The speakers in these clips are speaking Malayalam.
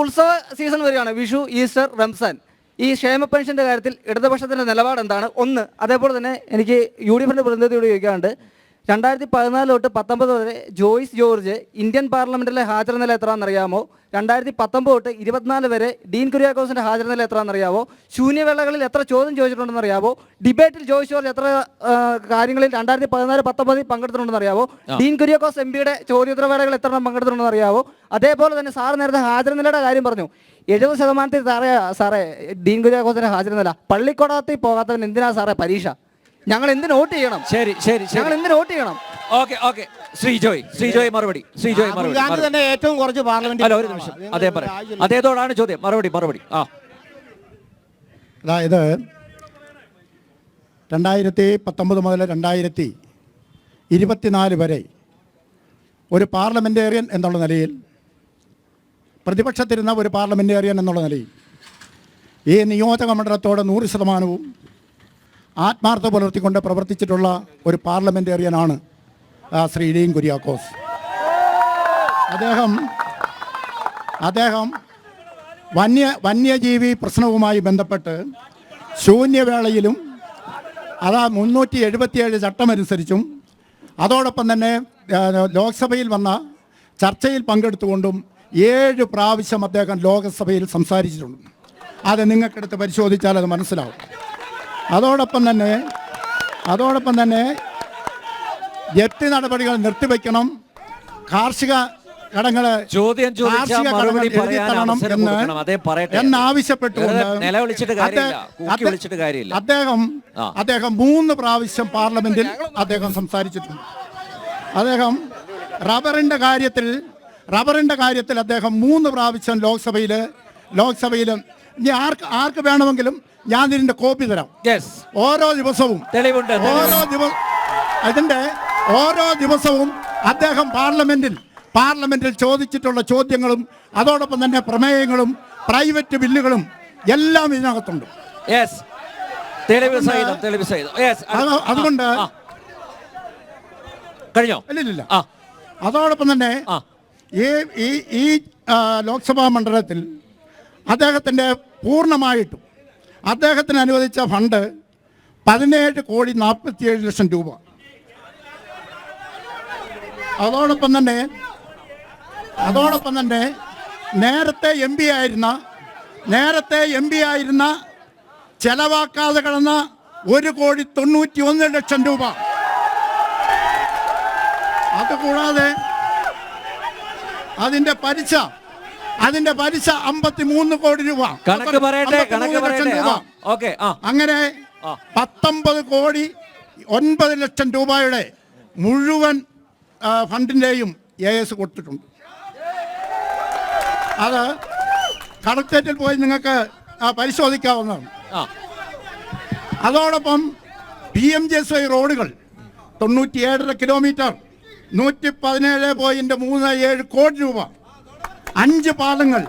ഉത്സവ സീസൺ വരികയാണ്, വിഷു, ഈസ്റ്റർ, റംസാൻ. ഈ ക്ഷേമ പെൻഷൻ്റെ കാര്യത്തിൽ ഇടതുപക്ഷത്തിൻ്റെ നിലപാട് എന്താണ്? ഒന്ന്, അതേപോലെ തന്നെ എനിക്ക് UDFിൻ്റെ പ്രതിനിധിയോട് ചോദിക്കാറുണ്ട്, 2014 തൊട്ട് 2019 വരെ ജോയ്സ് ജോർജ് ഇന്ത്യൻ പാർലമെൻറ്റിലെ ഹാജർ നില എത്രയാണെന്നറിയാമോ? 2019 തൊട്ട് 2024 വരെ ഡീൻ കുര്യാക്കോസിൻ്റെ ഹാജർ നില എത്രയാണെന്നറിയാമോ? ശൂന്യവേളകളിൽ എത്ര ചോദ്യം ചോദിച്ചിട്ടുണ്ടെന്നറിയാമോ? ഡിബേറ്റിൽ ജോയ്സ് ജോർജ് എത്ര കാര്യങ്ങളിൽ 2014-19 പങ്കെടുത്തിട്ടുണ്ടെന്നറിയാമോ? ഡീൻ കുര്യാക്കോസ് MP-യുടെ ചോദ്യോത്തരവേളകൾ എത്ര പങ്കെടുത്തിട്ടുണ്ടെന്നറിയാമോ? അതേപോലെ തന്നെ സാർ നേരത്തെ ഹാജർ നിലയുടെ കാര്യം പറഞ്ഞു. 70% താഴെ സാറേ ഡീൻ കുര്യാക്കോസിൻ്റെ ഹാജർ നില. പള്ളിക്കൊടത്തിൽ പോകാത്തവൻ എന്തിനാ സാറേ പരീക്ഷ? ഞങ്ങൾ എന്തിനു വോട്ട് ചെയ്യണം? ശരി ശരി, ഞങ്ങൾ എന്തിനു വോട്ട് ചെയ്യണം? ഓക്കെ ഓക്കെ, ശ്രീജോയ് മറുപടി. തന്നെ ഏറ്റവും കുറച്ച് പാർലമെന്റ്. അല്ല, ഒരു നിമിഷം, അദ്ദേഹത്തോടാണ് ചോദ്യം. മറുപടി. അതായത് 2019 മുതൽ 2024 വരെ ഒരു പാർലമെന്റേറിയൻ എന്നുള്ള നിലയിൽ, പ്രതിപക്ഷത്തിരുന്ന ഒരു പാർലമെന്റേറിയൻ എന്നുള്ള നിലയിൽ ഈ നിയോജക മണ്ഡലത്തോട് 100% ആത്മാർത്ഥ പുലർത്തിക്കൊണ്ട് പ്രവർത്തിച്ചിട്ടുള്ള ഒരു പാർലമെന്റേറിയനാണ് ശ്രീ ഡീൻ കുര്യാക്കോസ്. അദ്ദേഹം വന്യജീവി പ്രശ്നവുമായി ബന്ധപ്പെട്ട് ശൂന്യവേളയിലും 377 ചട്ടമനുസരിച്ചും അതോടൊപ്പം തന്നെ ലോക്സഭയിൽ വന്ന ചർച്ചയിൽ പങ്കെടുത്തുകൊണ്ടും 7 പ്രാവശ്യം അദ്ദേഹം ലോകസഭയിൽ സംസാരിച്ചിട്ടുണ്ട്. അത് നിങ്ങൾക്കെടുത്ത് പരിശോധിച്ചാൽ അത് മനസ്സിലാവും. അതോടൊപ്പം തന്നെ ജപ്തി നടപടികൾ നിർത്തിവെക്കണം, കാർഷിക കടങ്ങൾ എന്നാവശ്യപ്പെട്ടുകൊണ്ട് അദ്ദേഹം 3 പ്രാവശ്യം പാർലമെന്റിൽ അദ്ദേഹം സംസാരിച്ചിട്ടുണ്ട്. അദ്ദേഹം റബ്ബറിന്റെ കാര്യത്തിൽ അദ്ദേഹം 3 പ്രാവശ്യം ലോക്സഭയിലും ഇനി ആർക്ക് വേണമെങ്കിലും ഞാൻ ഇതിന്റെ കോപ്പി തരാം. ഓരോ ദിവസവും ഓരോ ദിവസവും അദ്ദേഹം പാർലമെന്റിൽ ചോദിച്ചിട്ടുള്ള ചോദ്യങ്ങളും അതോടൊപ്പം തന്നെ പ്രമേയങ്ങളും പ്രൈവറ്റ് ബില്ലുകളും എല്ലാം ഇതിനകത്തുണ്ട്. അതുകൊണ്ട് ഇല്ല. അതോടൊപ്പം തന്നെ ഈ ലോക്സഭാ മണ്ഡലത്തിൽ അദ്ദേഹത്തിന്റെ പൂർണ്ണമായിട്ടും അദ്ദേഹത്തിന് അനുവദിച്ച ഫണ്ട് 17,47,00,000 രൂപ. അതോടൊപ്പം തന്നെ നേരത്തെ എം പി ആയിരുന്ന ചെലവാക്കാതെ കിടന്ന 1,91,00,000 രൂപ. അതുകൂടാതെ അതിന്റെ പലിശ 53 കോടി രൂപ. കണക്ക് പറയട്ടെ. അങ്ങനെ 19,09,00,000 രൂപയുടെ മുഴുവൻ ഫണ്ടിന്റെയും AS കൊടുത്തിട്ടുണ്ട്. അത് കളക്ടറേറ്റിൽ പോയി നിങ്ങൾക്ക് പരിശോധിക്കാവുന്നതാണ്. അതോടൊപ്പം PMGSY റോഡുകൾ 97.5 കിലോമീറ്റർ 117.37 കോടി രൂപ. 5 പാലങ്ങൾ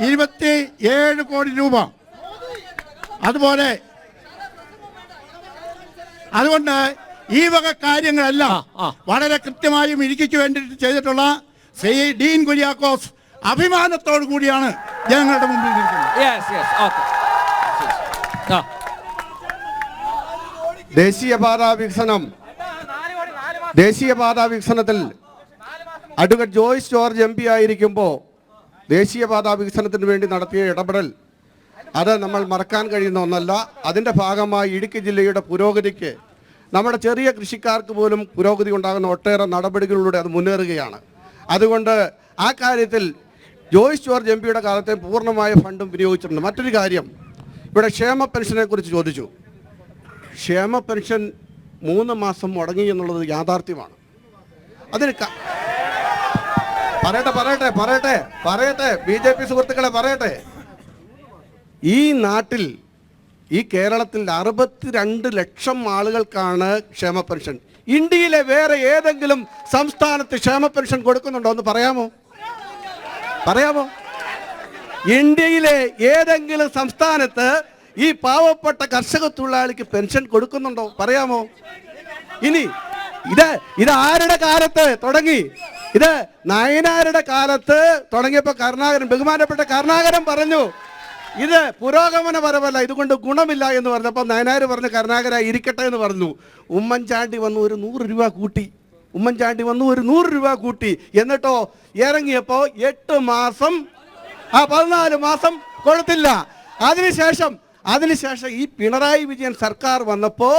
27 കോടി രൂപ. അതുകൊണ്ട് ഈ വക കാര്യങ്ങളെല്ലാം വളരെ കൃത്യമായും ഇടുക്കിക്ക് വേണ്ടിയിട്ട് ചെയ്തിട്ടുള്ള ശ്രീ ഡീൻ കുര്യാക്കോസ് അഭിമാനത്തോടു കൂടിയാണ് ജനങ്ങളുടെ മുമ്പിൽ നിൽക്കുന്നത്. ദേശീയപാതാ വികസനത്തിൽ അഡ്വക്കേറ്റ് ജോയ്സ് ജോർജ് MP ആയിരിക്കുമ്പോൾ ദേശീയപാതാ വികസനത്തിന് വേണ്ടി നടത്തിയ ഇടപെടൽ അത് നമ്മൾ മറക്കാൻ കഴിയുന്ന ഒന്നല്ല. അതിൻ്റെ ഭാഗമായി ഇടുക്കി ജില്ലയുടെ പുരോഗതിക്ക്, നമ്മുടെ ചെറിയ കൃഷിക്കാർക്ക് പോലും പുരോഗതി ഉണ്ടാകുന്ന ഒട്ടേറെ നടപടികളിലൂടെ അത് മുന്നേറുകയാണ്. അതുകൊണ്ട് ആ കാര്യത്തിൽ ജോയ്സ് ജോർജ് MP-യുടെ കാലത്തെ പൂർണ്ണമായ ഫണ്ടും വിനിയോഗിച്ചിട്ടുണ്ട്. മറ്റൊരു കാര്യം, ഇവിടെ ക്ഷേമ പെൻഷനെ കുറിച്ച് ചോദിച്ചു. ക്ഷേമ പെൻഷൻ 3 മാസം മുടങ്ങി എന്നുള്ളത് യാഥാർത്ഥ്യമാണ്. അതിന് പറയട്ടെ BJP സുഹൃത്തുക്കളെ പറയട്ടെ. ഈ നാട്ടിൽ, ഈ കേരളത്തിൽ 62 ലക്ഷം ആളുകൾക്കാണ് ക്ഷേമ പെൻഷൻ. ഇന്ത്യയിലെ വേറെ ഏതെങ്കിലും സംസ്ഥാനത്ത് ക്ഷേമ പെൻഷൻ കൊടുക്കുന്നുണ്ടോ എന്ന് പറയാമോ? ഇന്ത്യയിലെ ഏതെങ്കിലും സംസ്ഥാനത്ത് ഈ പാവപ്പെട്ട കർഷക തൊഴിലാളിക്ക് പെൻഷൻ കൊടുക്കുന്നുണ്ടോ? പറയാമോ? ഇനി ഇത് ആരുടെ കാലത്ത് തുടങ്ങി? ഇത് നയനാരുടെ കാലത്ത് തുടങ്ങിയപ്പോൾ ബഹുമാനപ്പെട്ട കരുണാകരൻ പറഞ്ഞു ഇത് പുരോഗമനപരമല്ല, ഇതുകൊണ്ട് ഗുണമില്ല എന്ന് പറഞ്ഞപ്പോൾ നയനാർ പറഞ്ഞു കരുണാകര ഇരിക്കട്ടെ എന്ന് പറഞ്ഞു. ഉമ്മൻചാണ്ടി വന്നു ഒരു 100 രൂപ കൂട്ടി. ഉമ്മൻചാണ്ടി വന്നു ഒരു 100 രൂപ കൂട്ടി. എന്നിട്ടോ ഇറങ്ങിയപ്പോൾ 8 മാസം 14 മാസം കൊടുത്തില്ല. അതിനുശേഷം ഈ പിണറായി വിജയൻ സർക്കാർ വന്നപ്പോൾ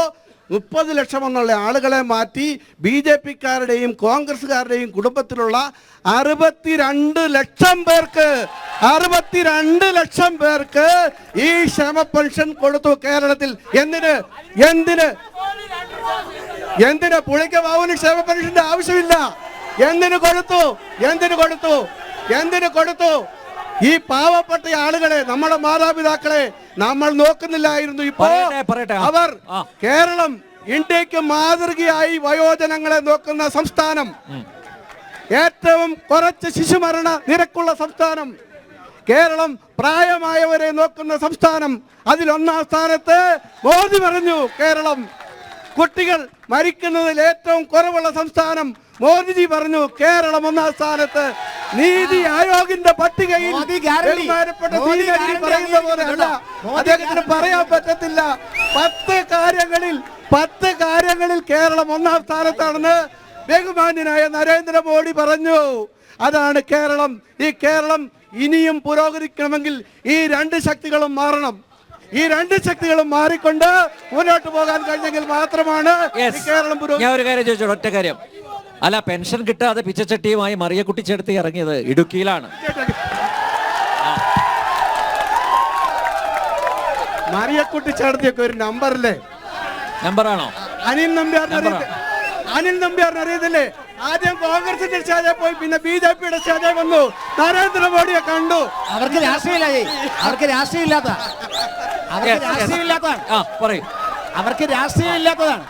30 ലക്ഷം എന്നുള്ള ആളുകളെ മാറ്റി BJP-ക്കാരുടെയും കോൺഗ്രസ്സുകാരുടെയും കുടുംബത്തിലുള്ള 62 ലക്ഷം പേർക്ക് ഈ ക്ഷേമ പെൻഷൻ കൊടുത്തു കേരളത്തിൽ. എന്തിന് പുളിക്ക് ബാബുവിന് ക്ഷേമ പെൻഷന്റെ ആവശ്യമില്ല. എന്തിനു കൊടുത്തു? ഈ പാവപ്പെട്ട ആളുകളെ, നമ്മുടെ മാതാപിതാക്കളെ നമ്മൾ നോക്കുന്നില്ലായിരുന്നു. ഇപ്പോൾ അവർ കേരളം ഇന്ത്യക്ക് മാതൃകയായി വയോജനങ്ങളെ നോക്കുന്ന സംസ്ഥാനം, ഏറ്റവും കുറച്ച് ശിശുമരണ നിരക്കുള്ള സംസ്ഥാനം, കേരളം പ്രായമായവരെ നോക്കുന്ന സംസ്ഥാനം, അതിൽ 1-ാം സ്ഥാനത്ത് മോദി പറഞ്ഞു. കേരളം കുട്ടികൾ മരിക്കുന്നതിൽ ഏറ്റവും കുറവുള്ള സംസ്ഥാനം, മോദിജി പറഞ്ഞു കേരളം 1-ാം സ്ഥാനത്ത്. നീതി ആയോഗിന്റെ പട്ടികയിൽ പറയുന്ന പോലെ അല്ല, അദ്ദേഹത്തിന് പറയാൻ പറ്റത്തില്ല. 10 കാര്യങ്ങളിൽ കേരളം 1-ാം സ്ഥാനത്താണെന്ന് ബഹുമാന്യനായ നരേന്ദ്രമോദി പറഞ്ഞു. അതാണ് കേരളം. ഈ കേരളം ഇനിയും പുരോഗമിക്കണമെങ്കിൽ ഈ 2 ശക്തികളും മാറണം. ഈ 2 ശക്തികളും മാറിക്കൊണ്ട് മുന്നോട്ട് പോകാൻ കഴിഞ്ഞെങ്കിൽ മാത്രമാണ് കേരളം പുരോഗമിക്കുക. ഞാൻ ഒരു കാര്യം ചോദിച്ചോളൂ, ഒറ്റ കാര്യം. അല്ല, പെൻഷൻ കിട്ടാതെ പിച്ചച്ചട്ടിയുമായി മറിയക്കുട്ടി ചേർത്ത് ഇറങ്ങിയത് ഇടുക്കിയിലാണ്. മറിയക്കുട്ടി ചേർത്തിയൊക്കെ ഒരു നമ്പറല്ലേ? നമ്പറാണോ? അനിൽ നമ്പ്യാറിന് അറിയത്തില്ലേ? ആദ്യം കോൺഗ്രസിന്റെ സ്റ്റേജിൽ പോയി, പിന്നെ BJP-യുടെ സ്റ്റേജിൽ വന്നു, നരേന്ദ്രമോദിയെ കണ്ടു. അവർക്ക് രാഷ്ട്രീയമില്ലാതാണ്. അവർക്ക് രാഷ്ട്രീയമില്ലാത്തതാണ്.